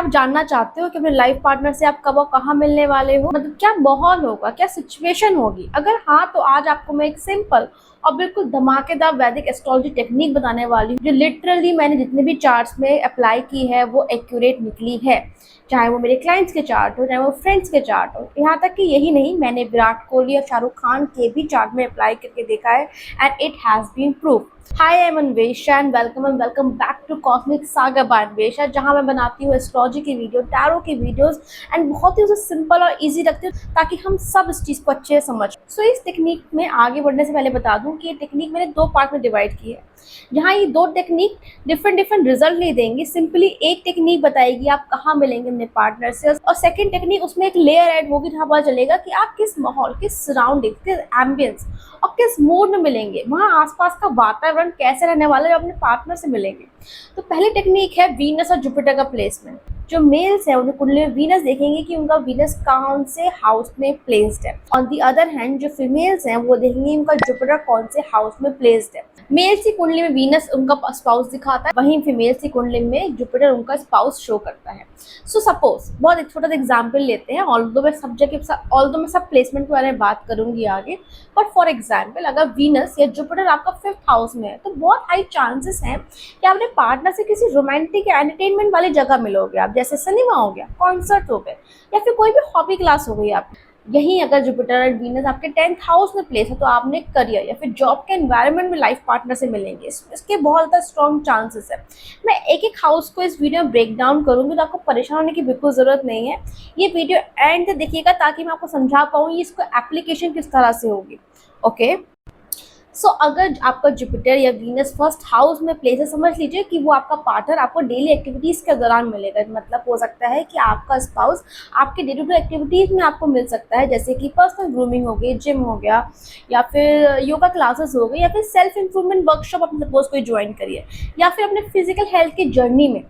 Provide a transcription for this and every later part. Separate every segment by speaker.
Speaker 1: आप जानना चाहते हो कि अपने लाइफ पार्टनर से आप कब और कहाँ मिलने वाले हो? मतलब क्या माहौल होगा, क्या सिचुएशन होगी? अगर हाँ, तो आज आपको मैं एक सिंपल और बिल्कुल धमाकेदार वैदिक एस्ट्रोलॉजी टेक्निक बताने वाली हूँ, जो लिटरली मैंने जितने भी चार्ट्स में अप्लाई की है वो एक्यूरेट निकली है। चाहे वो मेरे क्लाइंट्स के चार्ट हो, चाहे वो फ्रेंड्स के चार्ट हो, यहाँ तक कि यही नहीं, मैंने विराट कोहली और शाहरुख खान के भी चार्ट में अप्लाई करके देखा है and it has been prove. Hi, I am Anvesha and welcome back to Cosmic Saga by Anvesha, जहां मैं बनाती हूँ एस्ट्रोलॉजी की वीडियो, टैरो की वीडियोस एंड बहुत ही उसे सिंपल और इजी रखती हूँ ताकि हम सब इस चीज़ को अच्छे से समझ। सो इस टेक्निक में आगे बढ़ने से पहले बता दूं कि ये टेक्निक मैंने दो पार्ट में डिवाइड की है, जहाँ ये दो टेक्निक डिफरेंट रिजल्ट नहीं देंगी। सिंपली एक टेक्निक बताएगी आप कहाँ मिलेंगे अपने पार्टनर से, और सेकंड टेक्निक उसमें एक लेयर ऐड होगी जहाँ पता चलेगा कि आप किस माहौल, किस सराउंडिंग, किस एम्बियंस और किस मूड में मिलेंगे, वहाँ आसपास का वातावरण कैसे रहने वाला है जब अपने पार्टनर से मिलेंगे। तो पहली टेक्निक है वीनस और जुपिटर का प्लेसमेंट। जो मेल्स है उन्हें कुंडली में वीनस देखेंगे कि उनका वीनस कौन से हाउस में प्लेस्ड है। ऑन दी अदर हैंड जो फीमेल्स हैं वो देखेंगे उनका जुपिटर कौन से हाउस में प्लेस्ड है। मेल्स की कुंडली में वीनस उनका स्पाउस दिखाता है, वहीं फीमेल्स की कुंडली में जुपिटर उनका स्पाउस शो करता है। सो सपोज बहुत एक छोटा सा एग्जाम्पल लेते हैं, ऑल्दो मैं सब प्लेसमेंट के बारे में बात करूंगी आगे, बट फॉर एग्जाम्पल अगर वीनस या जुपिटर आपका 5th हाउस में है तो बहुत हाई चांसेस हैं कि आप अपने पार्टनर से किसी रोमांटिक या एंटरटेनमेंट वाली जगह मिलोगे। आप जैसे सिनेमा हो गया, कॉन्सर्ट हो गए, या फिर कोई भी हॉबी क्लास हो गई आपकी। यहीं अगर जुपिटर एंड वीनस आपके 10th हाउस में प्लेस है तो आपने करियर या फिर जॉब के एनवायरनमेंट में लाइफ पार्टनर से मिलेंगे। इसके बहुत ज़्यादा स्ट्रॉन्ग चांसेस है। मैं एक एक हाउस को इस वीडियो में ब्रेक डाउन करूंगी तो आपको परेशान होने की बिल्कुल ज़रूरत नहीं है। ये वीडियो एंड तक देखिएगा ताकि मैं आपको समझा पाऊँ इसको एप्लीकेशन किस तरह से होगी। ओके, सो अगर आपका जुपिटर या वीनस 1st हाउस में प्लेस है, समझ लीजिए कि वो आपका पार्टनर आपको डेली एक्टिविटीज़ के दौरान मिलेगा। मतलब हो सकता है कि आपका स्पाउस आपके डे टू डे एक्टिविटीज़ में आपको मिल सकता है, जैसे कि पर्सनल ग्रूमिंग हो गई, जिम हो गया, या फिर योगा क्लासेस हो गई, या फिर सेल्फ इम्प्रूवमेंट वर्कशॉप अपने सपोज कोई ज्वाइन करिए, या फिर अपने फिजिकल हेल्थ की जर्नी में।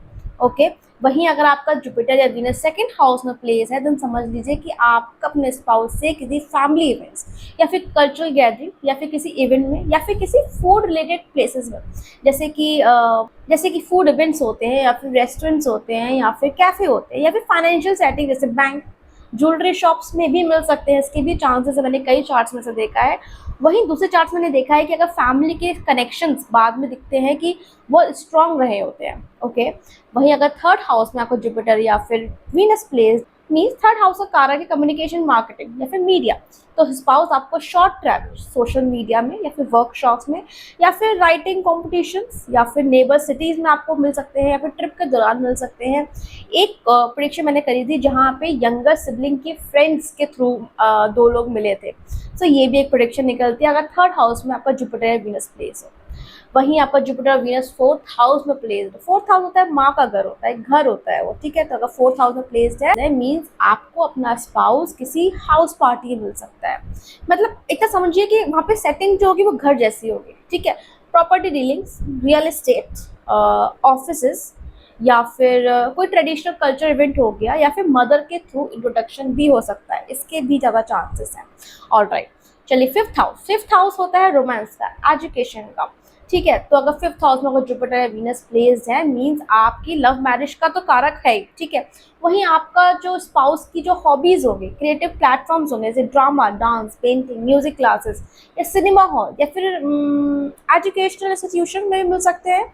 Speaker 1: ओके, वहीं अगर आपका जुपिटर या वीनस 2nd हाउस में प्लेस है तो समझ लीजिए कि आप अपने स्पाउस से किसी फैमिली इवेंट्स या फिर कल्चरल गैदरिंग या फिर किसी इवेंट में या फिर किसी फूड रिलेटेड प्लेसेस में, जैसे कि फूड इवेंट्स होते हैं या फिर रेस्टोरेंट्स होते हैं या फिर कैफ़े होते हैं या फिर फाइनेंशियल सेटिंग जैसे बैंक, ज्वेलरी शॉप्स में भी मिल सकते हैं। इसके भी चांसेस है, मैंने कई चार्ट्स में से देखा है। वहीं दूसरे चार्ट्स मैंने देखा है कि अगर फैमिली के कनेक्शंस बाद में दिखते हैं कि वो स्ट्रांग रहे होते हैं। ओके, वहीं अगर 3rd हाउस में आपको जुपिटर या फिर Venus place means 3rd house का कारक है कम्युनिकेशन, मार्केटिंग या फिर मीडिया। तो स्पाउस आपको शॉर्ट ट्रैवल सोशल मीडिया में या फिर वर्कशॉप्स में या फिर राइटिंग कॉम्पिटिशन्स या फिर नेबर सिटीज़ में आपको मिल सकते हैं या फिर ट्रिप के दौरान मिल सकते हैं। एक प्रेडिक्शन मैंने करी थी जहाँ पे यंगर सिबलिंग के फ्रेंड्स के थ्रू 2 लोग मिले थे। सो ये भी एक प्रेडिक्शन निकलती है अगर 3rd हाउस में आपका जुपिटर या वीनस प्लेस हो। वहीं आपका जुपिटर वीनस 4th हाउस में प्लेस्ड, 4th हाउस होता है माँ का घर, होता है घर होता है वो, ठीक है। तो अगर 4th हाउस में प्लेस्ड है मीन्स आपको अपना स्पाउस किसी हाउस पार्टी में मिल सकता है। मतलब इतना समझिए कि वहाँ पे सेटिंग जो होगी वो घर जैसी होगी, ठीक है। Property dealings, real estate, offices या फिर कोई ट्रेडिशनल कल्चर इवेंट हो गया या फिर मदर के थ्रू इंट्रोडक्शन भी हो सकता है, इसके भी ज़्यादा चांसेस हैं। ऑलराइट, चलिए 5th हाउस होता है रोमांस का, एजुकेशन का, ठीक है। तो अगर 5th हाउस में अगर जुपिटर या वीनस प्लेस्ड है मींस आपकी लव मैरिज का तो कारक है ही, ठीक है। वहीं आपका जो स्पाउस की जो हॉबीज होगी, क्रिएटिव प्लेटफॉर्म्स होंगे जैसे drama, dance, painting, music classes या सिनेमा हॉल या फिर एजुकेशनल इंस्टीट्यूशन में भी मिल सकते हैं,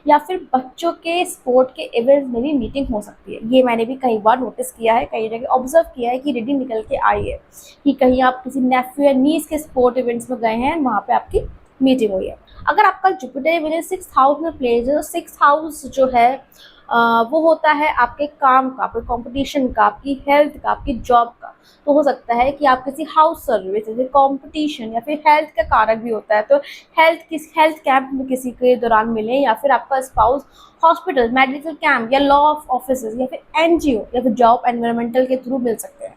Speaker 1: या फिर बच्चों के स्पोर्ट के इवेंट्स में भी मीटिंग हो सकती है। ये मैंने भी कई बार नोटिस किया है, कई जगह ऑब्जर्व किया है कि रीडिंग निकल के आई है कि कहीं आप किसी नेफ्यू या नीस के स्पोर्ट इवेंट्स में गए हैं, वहाँ पे आपकी मीटिंग हुई है। अगर आपका जुपिटर वीनस 6th हाउस में प्लेस है तो 6th हाउस जो है वो होता है आपके काम का, आपके कंपटीशन का, आपकी हेल्थ का, आपकी जॉब का। तो हो सकता है कि आप किसी हाउस सर्विस जैसे कंपटीशन या फिर हेल्थ का कारक भी होता है तो हेल्थ कैंप में किसी के दौरान मिले, या फिर आपका स्पाउस हॉस्पिटल, मेडिकल कैंप या लॉ ऑफिस या फिर एनजीओ या फिर जॉब एनवायरमेंटल के थ्रू मिल सकते हैं,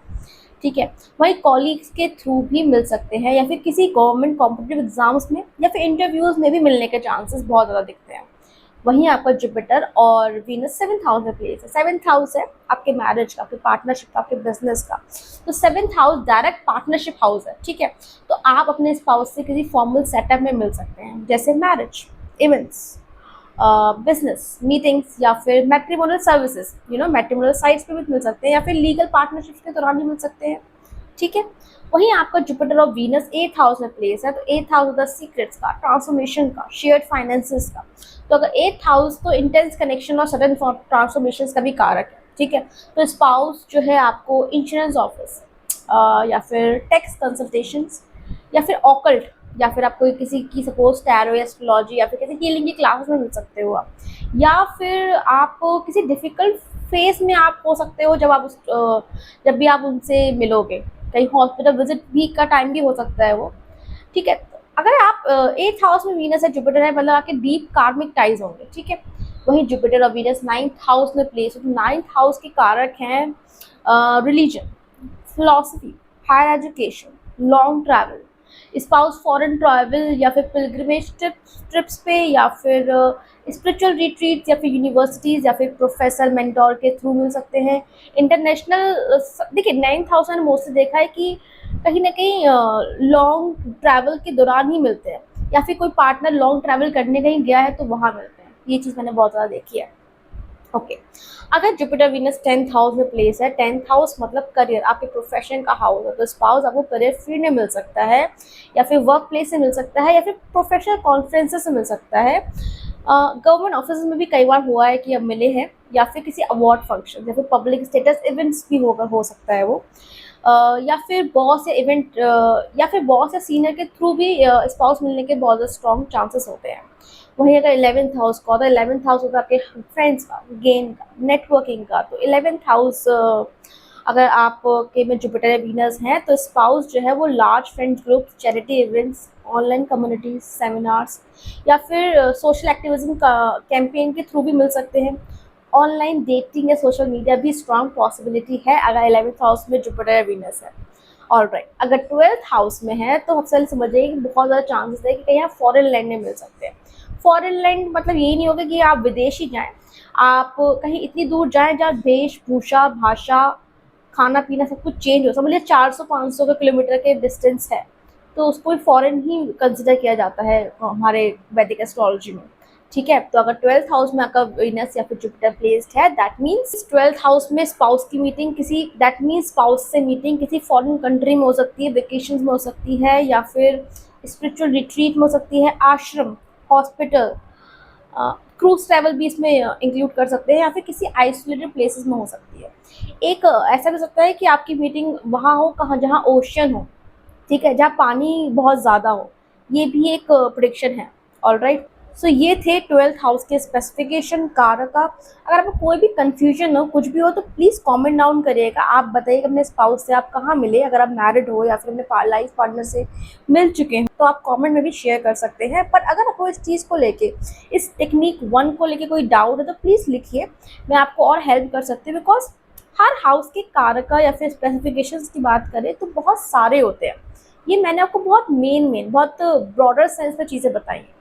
Speaker 1: ठीक है। वहीं कॉलीग्स के थ्रू भी मिल सकते हैं या फिर किसी गवर्नमेंट कॉम्पिटिटिव एग्जाम्स में या फिर इंटरव्यूज़ में भी मिलने के चांसेस बहुत ज़्यादा दिखते हैं। वहीं आपका जुपिटर और वीनस 7th हाउस में प्लेस है। 7th हाउस है आपके मैरिज का, आपके पार्टनरशिप का, आपके बिजनेस का। तो 7th house direct partnership house है, ठीक है। तो आप अपने स्पाउस से किसी फॉर्मल सेटअप में मिल सकते हैं जैसे मैरिज, इवेंट्स, बिजनेस मीटिंग्स या फिर मैट्रिमोनियल सर्विसेज, मैट्रिमोनियल साइट्स पे भी मिल सकते हैं या फिर लीगल पार्टनरशिप्स के दौरान भी मिल सकते हैं। ठीक है। वहीं आपका जुपिटर और वीनस 8th हाउस में प्लेस है, तो 8th हाउस द सीक्रेट्स का, ट्रांसफॉर्मेशन का, शेयर्ड फाइनेंसेस का। तो अगर 8th हाउस तो इंटेंस कनेक्शन और सडन ट्रांसफॉर्मेशन का भी कारक है। ठीक है। तो स्पाउस जो है आपको इंश्योरेंस ऑफिस या फिर टैक्स कंसल्टेशंस या फिर ऑकल्ट, या फिर आपको किसी की सपोज टैरो या एस्ट्रोलॉजी या फिर किसी हीलिंग की क्लासेस में मिल सकते हो आप, या फिर आप किसी डिफ़िकल्ट फेस में आप हो सकते हो जब भी आप उनसे मिलोगे। कहीं हॉस्पिटल विजिट भी का टाइम भी हो सकता है वो। ठीक है। तो अगर आप 8th हाउस में वीनस है, जुपिटर है, मतलब आपके डीप कार्मिक टाइज होंगे। ठीक है। वहीं जुपिटर और वीनस 9th हाउस में प्लेस है, तो 9th हाउस के कारक हैं religion, philosophy, higher education, long travel, spouse foreign travel या फिर पिलग्रिमेज ट्रिप्स पे या फिर स्पिरिचुअल रिट्रीट या फिर यूनिवर्सिटीज़ या फिर प्रोफेसर मेंटोर के थ्रू मिल सकते हैं। इंटरनेशनल, देखिए 9th हाउस मैंने मोस्टली देखा है कि कहीं ना कहीं लॉन्ग ट्रैवल के दौरान ही मिलते हैं, या फिर कोई पार्टनर लॉन्ग ट्रैवल करने कहीं गया है तो वहाँ मिलते हैं। ये चीज़ मैंने बहुत ज़्यादा देखी है। ओके। अगर जुपिटर वीनस 10th हाउस में प्लेस है, 10th हाउस मतलब करियर, आपके प्रोफेशन का हाउस है, तो स्पाउस आपको करियर फील्ड में मिल सकता है या फिर वर्क प्लेस से मिल सकता है या फिर प्रोफेशनल कॉन्फ्रेंसेस से मिल सकता है। गवर्नमेंट ऑफिस में भी कई बार हुआ है कि अब मिले हैं, या फिर किसी अवार्ड फंक्शन या फिर पब्लिक स्टेटस इवेंट्स भी हो सकता है वो। या फिर बॉस या सीनियर के थ्रू भी स्पाउस मिलने के बहुत ज़्यादा स्ट्रॉन्ग चांसेस होते हैं। वहीं अगर 11th हाउस का होता है, 11th हाउस होता है आपके फ्रेंड्स का, गेन का, नेटवर्किंग का। तो 11th हाउस अगर आप के में जुपिटर या वीनस हैं, तो स्पाउस जो है वो large friends group, charity events, online communities, seminars या फिर सोशल एक्टिविज्म का कैंपेन के थ्रू भी मिल सकते हैं। ऑनलाइन डेटिंग या सोशल मीडिया भी स्ट्रॉन्ग पॉसिबिलिटी है अगर 11th हाउस में जुपिटर या वीनस है। ऑलराइट, अगर 12th हाउस में है तो सबसे पहले समझिए कि बहुत ज़्यादा चांसेस है कि कहीं आप फॉरेन लैंड में मिल सकते हैं। फॉरेन लैंड मतलब यही नहीं होगा कि आप विदेश ही जाएं, आप कहीं इतनी दूर जाएं जहाँ वेशभूषा, भाषा, खाना पीना सब कुछ चेंज हो। समझिए 400-500 किलोमीटर के डिस्टेंस है तो उसको फॉरेन ही कंसिडर किया जाता है हमारे वैदिक एस्ट्रोलॉजी में। ठीक है। तो अगर 12th हाउस में आपका वीनस या फिर जुपिटर प्लेस्ड है, दैट मीन्स 12th हाउस में स्पाउस की मीटिंग स्पाउस से मीटिंग किसी फॉरेन कंट्री में हो सकती है, वेकेशंस में हो सकती है या फिर स्पिरिचुअल रिट्रीट में हो सकती है, आश्रम, हॉस्पिटल, क्रूज ट्रैवल भी इसमें इंक्लूड कर सकते हैं, या फिर किसी आइसोलेटेड प्लेसेस में हो सकती है। एक ऐसा भी हो सकता है कि आपकी मीटिंग वहाँ हो जहाँ ओशन हो। ठीक है। जहाँ पानी बहुत ज़्यादा हो, ये भी एक प्रेडिक्शन है। ऑलराइट, सो ये थे 12th हाउस के स्पेसिफिकेशन, कारक का। अगर आपको कोई भी कंफ्यूजन हो, कुछ भी हो, तो प्लीज़ कमेंट डाउन करिएगा। आप बताइए अपने स्पाउस से आप कहाँ मिले, अगर आप मैरिड हो या फिर अपने लाइफ पार्टनर से मिल चुके हैं तो आप कमेंट में भी शेयर कर सकते हैं। पर अगर आपको इस चीज़ को लेके, इस टेक्निक 1 को लेके कोई डाउट है तो प्लीज़ लिखिए, मैं आपको और हेल्प कर सकती हूँ। बिकॉज हर हाउस के कारक या फिर स्पेसिफिकेशंस की बात करें तो बहुत सारे होते हैं। ये मैंने आपको बहुत बहुत ब्रॉडर सेंस में चीज़ें बताई हैं।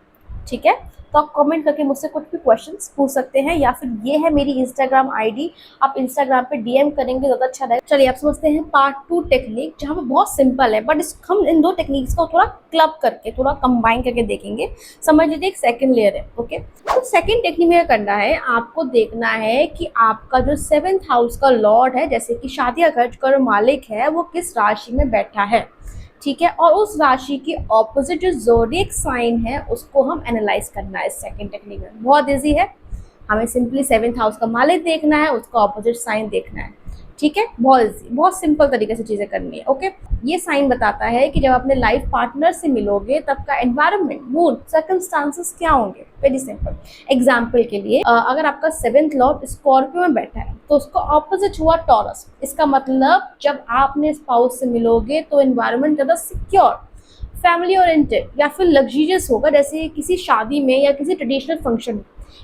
Speaker 1: ठीक है। तो आप कमेंट करके मुझसे कुछ भी क्वेश्चंस पूछ सकते हैं, या फिर ये है मेरी इंस्टाग्राम आईडी, आप इंस्टाग्राम पे डीएम करेंगे ज़्यादा अच्छा रहेगा। चलिए आप समझते हैं पार्ट 2 टेक्निक, जहाँ पे बहुत सिंपल है, बट हम इन 2 टेक्निक्स को थोड़ा क्लब करके, थोड़ा कंबाइन करके देखेंगे। समझ लीजिए एक सेकेंड लेयर है। ओके। तो सेकेंड टेक्निक में करना है, आपको देखना है कि आपका जो 7th हाउस का लॉर्ड है, जैसे कि शादी का खर्च का मालिक है, वो किस राशि में बैठा है। ठीक है। और उस राशि की ऑपोजिट जो ज़ोडिएक साइन है उसको हम एनालाइज करना है। सेकंड टेक्निक में बहुत इजी है, हमें सिंपली 7th हाउस का मालिक देखना है, उसका ऑपोजिट साइन देखना है। ठीक है। बहुत इजी, बहुत सिंपल तरीके से चीज़ें करनी है। ओके। ये साइन बताता है कि जब अपने लाइफ पार्टनर से मिलोगे तब का एनवायरनमेंट, मूड, सर्कमस्टांसेस क्या होंगे। Very simple. एग्जाम्पल के लिए अगर आपका 7th लॉर्ड स्कॉर्पियो में बैठा है तो उसका ऑपोजिट हुआ टॉरस। इसका मतलब जब आप अपने स्पाउस से मिलोगे तो एनवायरनमेंट ज़्यादा सिक्योर, फैमिली ओरिएंटेड या फिर लग्जरियस होगा, जैसे किसी शादी में या किसी ट्रेडिशनल फंक्शन में।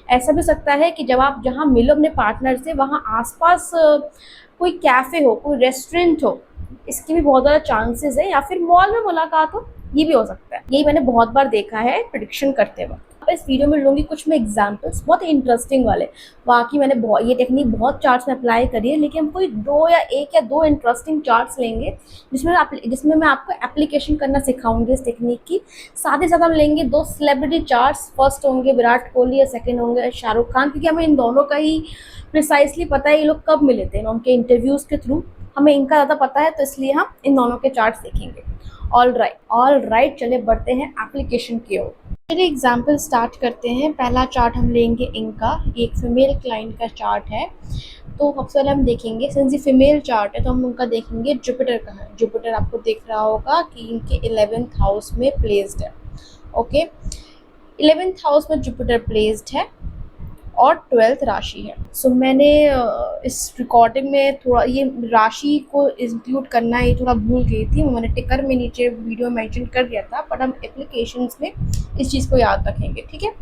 Speaker 1: ऐसा भी सकता है कि जब आप जहाँ मिलो अपने पार्टनर से वहाँ आसपास कोई कैफ़े हो, कोई रेस्टोरेंट हो, इसकी भी बहुत ज़्यादा चांसेस है, या फिर मॉल में मुलाकात हो, ये भी हो सकता है। यही मैंने बहुत बार देखा है प्रेडिक्शन करते वक्त। इस वीडियो में लूँगी कुछ मैं एग्जांपल्स बहुत ही इंटरेस्टिंग वाले। बाकी मैंने ये टेक्निक बहुत चार्ट्स में अप्लाई करी है, लेकिन हम कोई 2 या 1 या 2 इंटरेस्टिंग चार्ट्स लेंगे जिसमें मैं आपको एप्लीकेशन करना सिखाऊंगी इस टेक्निक की। साथ ही साथ हम लेंगे 2 सेलिब्रिटी चार्ट्स, फर्स्ट होंगे विराट कोहली और सेकेंड होंगे शाहरुख खान, क्योंकि हमें इन दोनों का ही प्रिसाइसली पता है ये लोग कब मिले थे, उनके इंटरव्यूज़ के थ्रू हमें इनका ज़्यादा पता है, तो इसलिए हम इन दोनों के चार्ट्स देखेंगे। ऑल राइट, चलिए बढ़ते हैं एप्लीकेशन की ओर। चलिए एग्जाम्पल स्टार्ट करते हैं। पहला चार्ट हम लेंगे इनका, ये एक फीमेल क्लाइंट का चार्ट है। तो सबसे पहले हम देखेंगे, सिंस ये फीमेल चार्ट है तो हम उनका देखेंगे जुपिटर का है। जुपिटर आपको दिख रहा होगा कि इनके 11th हाउस में प्लेस्ड है। ओके, 11th हाउस में जुपिटर प्लेस्ड है और 12th राशि है। सो मैंने इस रिकॉर्डिंग में थोड़ा ये राशि को इंक्लूड करना ये थोड़ा भूल गई थी, मैंने टिकर में नीचे वीडियो मेंशन कर दिया था, बट हम एप्लीकेशंस में इस चीज़ को याद रखेंगे, ठीक है।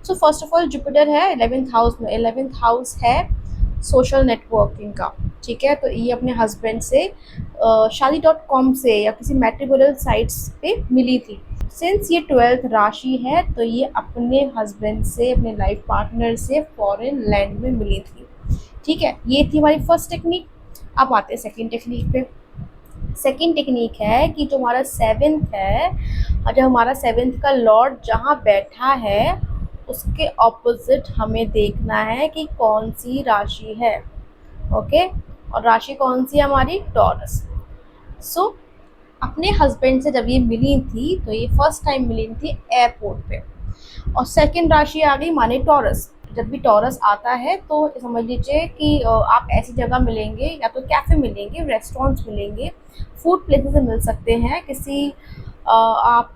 Speaker 1: So first of all Jupiter है 11th हाउस में। 11th हाउस है सोशल नेटवर्किंग का, ठीक है। तो ये अपने हस्बैंड से शादी.com से या किसी मैट्रिमोनियल साइट्स पे मिली थी। सिंस ये 12th राशि है तो ये अपने हस्बैंड से, अपने लाइफ पार्टनर से फॉरेन लैंड में मिली थी, ठीक है। ये थी हमारी फर्स्ट टेक्निक। अब आते हैं सेकंड टेक्निक पे। सेकंड टेक्निक है कि जो हमारा 7th है और जो हमारा 7th का लॉर्ड जहाँ बैठा है उसके ऑपोजिट हमें देखना है कि कौन सी राशि है। ओके, और राशि कौन सी है हमारी? टॉरस। सो अपने हस्बैंड से जब ये मिली थी तो ये फर्स्ट टाइम मिली थी एयरपोर्ट पे, और सेकंड राशि आ गई माने टॉरस। जब भी टॉरस आता है तो समझ लीजिए कि आप ऐसी जगह मिलेंगे, या तो कैफ़े मिलेंगे, रेस्टोरेंट्स मिलेंगे, फूड प्लेसेस से मिल सकते हैं, किसी आप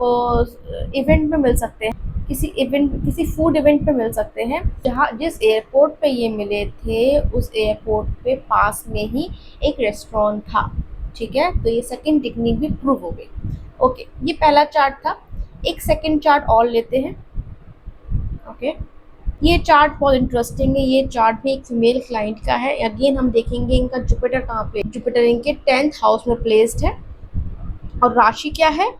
Speaker 1: इवेंट में मिल सकते हैं, किसी फूड इवेंट पे मिल सकते हैं। जहाँ जिस एयरपोर्ट पे ये मिले थे उस एयरपोर्ट पे पास में ही एक रेस्टोरेंट था, ठीक है। तो ये सेकंड टेक्निक भी प्रूव हो गई। ओके, ये पहला चार्ट था। एक सेकंड चार्ट और लेते हैं। ओके, ये चार्ट बहुत इंटरेस्टिंग है। ये चार्ट भी एक फीमेल क्लाइंट का है। अगेन हम देखेंगे इनका जुपिटर कहाँ पे। जुपिटर इनके 10th हाउस में प्लेस्ड है और राशि क्या है?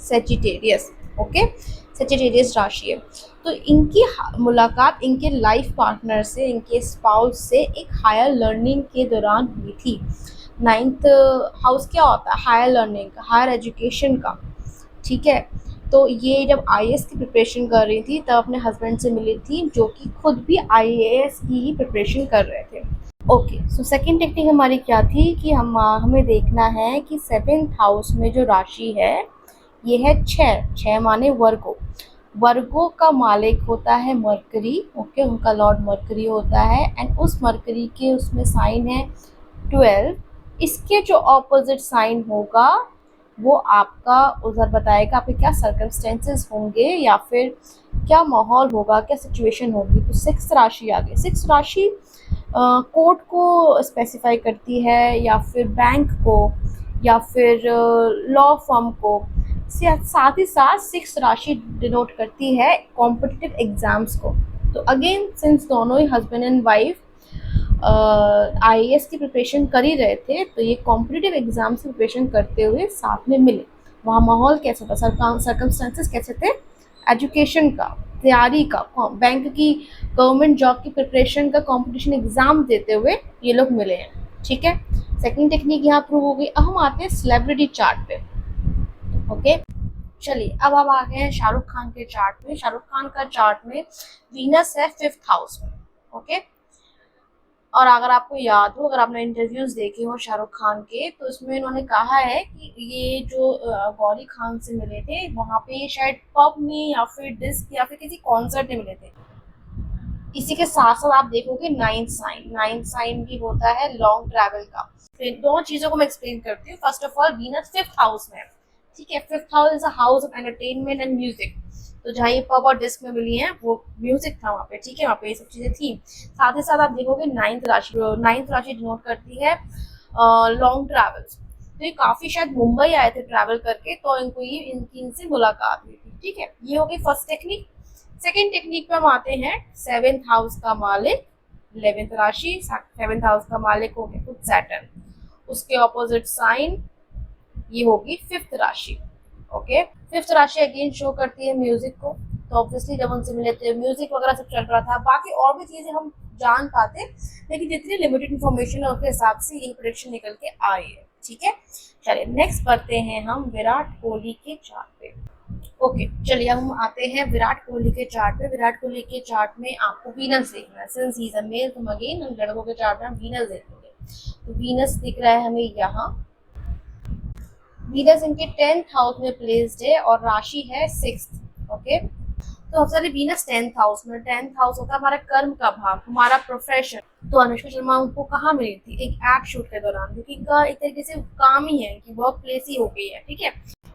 Speaker 1: सेजिटेरियस। ओके, सेजिटेरियस राशि है। तो इनकी मुलाकात इनके लाइफ पार्टनर से, इनके स्पाउस से एक हायर लर्निंग के दौरान हुई थी। 9th हाउस क्या होता है? हायर लर्निंग का, हायर एजुकेशन का, ठीक है। तो ये जब IAS की प्रिपरेशन कर रही थी तब अपने हस्बैंड से मिली थी, जो कि खुद भी IAS की ही प्रिपरेशन कर रहे थे। ओके, सो सेकंड टेक्निक हमारी क्या थी कि हमें देखना है कि 7th हाउस में जो राशि है ये है 6 माने वर्गो। वर्गो का मालिक होता है मरकरी। ओके, उनका लॉर्ड मरकरी होता है, एंड उस मरकरी के उसमें साइन है 12। इसके जो ऑपोजिट साइन होगा वो आपका उधर बताएगा आपके क्या सर्कमस्टेंसेस होंगे या फिर क्या माहौल होगा, क्या सिचुएशन होगी। तो 6th राशि आ गई। 6th राशि कोर्ट को स्पेसिफाई करती है, या फिर बैंक को, या फिर लॉ फर्म को। साथ ही साथ 6th राशि डिनोट करती है कॉम्पिटिटिव एग्जाम्स को। तो अगेन सिंस दोनों ही हस्बैंड एंड वाइफ IAS की प्रिपरेशन कर ही रहे थे, तो ये कॉम्पिटिटिव एग्जाम्स की प्रिपरेशन करते हुए साथ में मिले। वहाँ माहौल कैसा था, सर्कमस्टेंसेस कैसे थे, एजुकेशन का, तैयारी का, बैंक की, गवर्नमेंट जॉब की प्रिपरेशन का, कंपटीशन एग्जाम देते हुए ये लोग मिले हैं, ठीक है। सेकंड टेक्निक यहाँ प्रूव हो गई। अब हम आते हैं सेलिब्रिटी चार्ट पे। ओके, चलिए अब हम आ गए हैं शाहरुख खान के चार्ट में। शाहरुख खान का चार्ट में वीनस है 5th हाउस में। ओके, और अगर आपको याद हो, अगर आपने इंटरव्यूज देखे हो शाहरुख खान के, तो इसमें इन्होंने कहा है कि ये जो गौरी खान से मिले थे वहाँ पे शायद पब में या फिर डिस्क या फिर किसी कॉन्सर्ट में मिले थे। इसी के साथ साथ आप देखोगे 9th साइन भी होता है लॉन्ग ट्रैवल का। फिर दोनों चीज़ों को मैं एक्सप्लेन करती हूँ। First of all Venus 5th house में है, ठीक है। 5th house is a house of entertainment and music. तो जहाँ ये पब और डिस्क में मिली हैं वो म्यूजिक था वहाँ पे, ठीक है, वहाँ पे ये सब चीज़ें थी। साथ ही साथ आप देखोगे 9th राशि डिनोट करती है लॉन्ग ट्रैवल्स। तो ये काफ़ी शायद मुंबई आए थे ट्रैवल करके, तो इनसे मुलाकात हुई थी, ठीक है। ये हो गई फर्स्ट टेक्निक। सेकेंड टेक्निक पे हम आते हैं। 7th हाउस का मालिक 11th राशि, 7th हाउस का मालिक हो गया सैटर्न, उसके ऑपोजिट साइन ये होगी 5th राशि। ओके, फिफ्थ राशि अगेन शो करती है म्यूजिक को, तो ऑब्वियसली जब उनसे मिले थे म्यूजिक वगैरह सब चल रहा था, बाकी और भी चीजें हम जान पाते, लेकिन जितनी लिमिटेड इन्फॉर्मेशन है उसके हिसाब से ये प्रेडिक्शन निकल के आई है। ठीक है, चलिए नेक्स्ट बढ़ते हैं हम विराट कोहली के चार्ट पे। ओके, चलिए हम आते हैं विराट कोहली के चार्ट पे। विराट कोहली के चार्ट में आपको वीनस देखना है, since he is a male, तो अगेन हम लड़कों के चार्ट में हम वीनस देखेंगे। तो वीनस दिख रहा है हमें यहाँ, वीनस इनके 10th हाउस में प्लेस्ड है और राशि है 6th। ओके, तो सबसे पहले वीनस 10th हाउस में, 10th हाउस होता है हमारा कर्म का भाग, हमारा प्रोफेशन। तो अनुष्का शर्मा उनको कहाँ मिली थी, एक एड शूट के दौरान, जो कि इनका एक तरीके से काम ही है कि वर्क प्लेस ही हो गई है। ठीक है,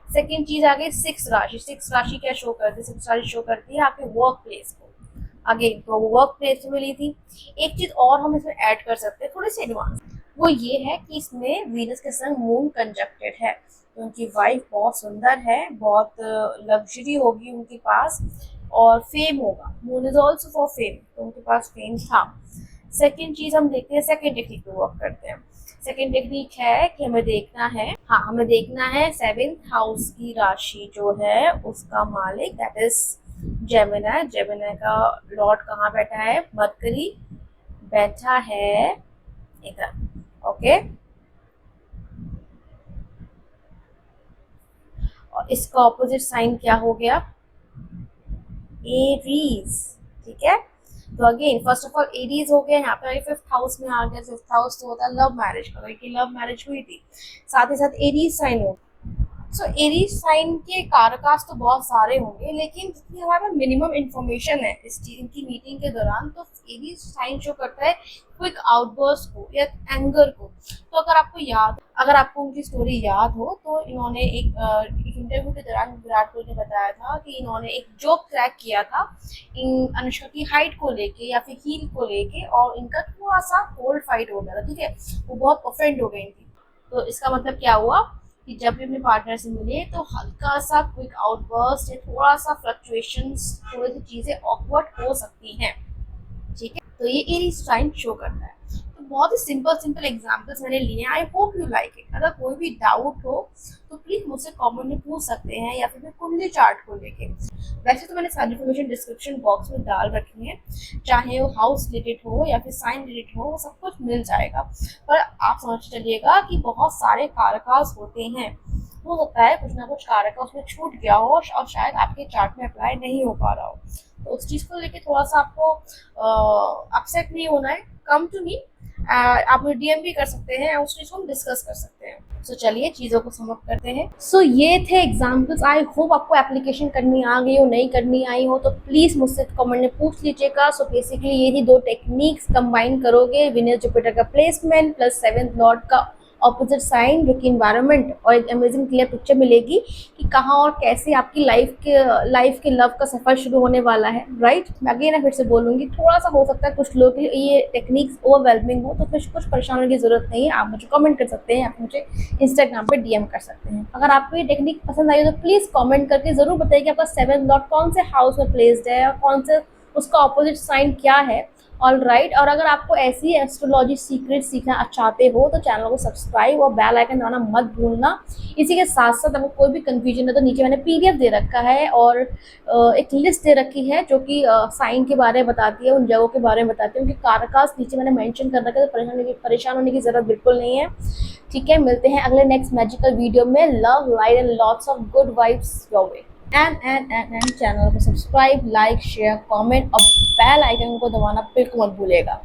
Speaker 1: सेकंड चीज आ गई 6 राशि। 6 राशि क्या शो करती है, 6 राशि शो करती है आपके वर्क प्लेस को। अगेन तो वो वर्क प्लेस में मिली थी। एक चीज और हम इसमें ऐड कर सकते हैं थोड़ी सी एडवांस, वो ये है कि इसमें वीनस के संग मून कंजक्टेड है, तो उनकी वाइफ बहुत सुंदर है, बहुत लग्जरी होगी उनके पास और फेम होगा। Moon is also for fame, तो उनके पास फेम था। सेकेंड चीज हम देखते हैं, सेकेंड टेक्निक पे वर्क करते हैं। सेकेंड टेक्निक है कि हमें देखना है, हाँ हमें देखना है 7th हाउस की राशि जो है उसका मालिक, दैट इज जेमिनी। जेमिनी का लॉर्ड कहाँ बैठा है, मरकरी बैठा है इधर। ओके, और इसका ऑपोजिट साइन क्या हो गया, एरीज। ठीक है, तो again first of all Aries हो गया, यहाँ पे 5th हाउस में आ गया। 5th हाउस तो होता है लव मैरिज का, क्योंकि लव मैरिज हुई थी, साथ ही साथ एरीज साइन हो। सो एरीज साइन के कारकास तो बहुत सारे होंगे, लेकिन जितनी हमारे पास मिनिमम इन्फॉर्मेशन है इस इनकी मीटिंग के दौरान, तो एरीज साइन शो करता है क्विक आउटबर्स्ट को या एंगर को। तो अगर आपको उनकी स्टोरी याद हो, तो इन्होंने एक इंटरव्यू के दौरान विराट कोहली ने बताया था कि इन्होंने एक जोक क्रैक किया था इन अनुष्का की हाइट को लेके या फिर हील को लेके, और इनका थोड़ा सा कोल्ड फाइट हो गया था। ठीक है, वो बहुत ऑफेंड हो गई थी। तो इसका मतलब क्या हुआ कि जब भी अपने पार्टनर से मिले तो हल्का सा क्विक आउटबर्स्ट या थोड़ा सा फ्लक्चुएशंस, थोड़ी सी चीजें ऑकवर्ड हो सकती हैं। ठीक है, तो ये एरीज साइन शो करता है। तो बहुत ही सिंपल एग्जांपल्स मैंने लिए, I hope you like it. अगर कोई भी डाउट हो तो प्लीज मुझसे कमेंट में पूछ सकते हैं, या फिर कुंडली चार्ट को लेके। वैसे तो मैंने सारी इन्फॉर्मेशन डिस्क्रिप्शन बॉक्स में डाल रखी है, चाहे वो हाउस रिलेटेड हो या फिर साइन रिलेटेड हो, वो सब कुछ मिल जाएगा। पर आप समझ चलिएगा कि बहुत सारे कारकास होते हैं, हो सकता है कुछ ना कुछ कारक उसमें छूट गया हो और शायद आपके चार्ट में अप्लाई नहीं हो पा रहा हो। तो उस चीज़ को लेके थोड़ा सा आपको अपसेट नहीं होना है। कम टू मी, आप मुझे डीएम भी कर सकते हैं, उस चीज़ को हम डिस्कस कर सकते हैं। सो चलिए चीज़ों को समझ करते हैं। सो ये थे एग्जाम्पल्स। आई होप आपको एप्लीकेशन करनी आ गई हो, नहीं करनी आई हो तो प्लीज़ मुझसे कमेंट में पूछ लीजिएगा। सो बेसिकली ये ही 2 टेक्निक्स कंबाइन करोगे, विनस जुपिटर का प्लेसमेंट प्लस 7th लॉर्ड का ऑपोजिट साइन, जो कि इन्वायरमेंट और एक अमेजिंग क्लियर पिक्चर मिलेगी कि कहाँ और कैसे आपकी लाइफ के लव का सफ़र शुरू होने वाला है। राइट, मैं अगेन फिर से बोलूँगी, थोड़ा सा हो सकता है कुछ लोगों के लिए ये टेक्निक्स ओवरवेलमिंग हो, तो फिर कुछ परेशान होने की ज़रूरत नहीं है। आप मुझे कमेंट कर सकते हैं, आप मुझे इंस्टाग्राम पे डीएम कर सकते हैं। अगर आपको ये टेक्निक पसंद आई हो तो प्लीज़ कॉमेंट करके ज़रूर बताइए कि आपका 7th लॉर्ड कौन से हाउस में प्लेस्ड है और कौन से उसका ऑपोजिट साइन क्या है। ऑल राइट, और अगर आपको ऐसी एस्ट्रोलॉजी सीक्रेट सीखना चाहते हो तो चैनल को सब्सक्राइब और बेल आइकन दबाना मत भूलना। इसी के साथ साथ आपको कोई भी कंफ्यूजन है तो नीचे मैंने पीडीएफ दे रखा है और एक लिस्ट दे रखी है जो कि साइन के बारे में बताती है, उन जगहों के बारे में बताती है, उनके कारकास नीचे मैंने मेंशन कर रखा है, तो परेशान होने की ज़रूरत बिल्कुल नहीं है। ठीक है, मिलते हैं अगले नेक्स्ट मैजिकल वीडियो में। Love, light and lots of good vibes your way. And channel को सब्सक्राइब, लाइक, शेयर, कमेंट और बेल आइकन को दबाना बिल्कुल मत भूलिएगा।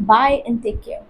Speaker 1: Bye and take care.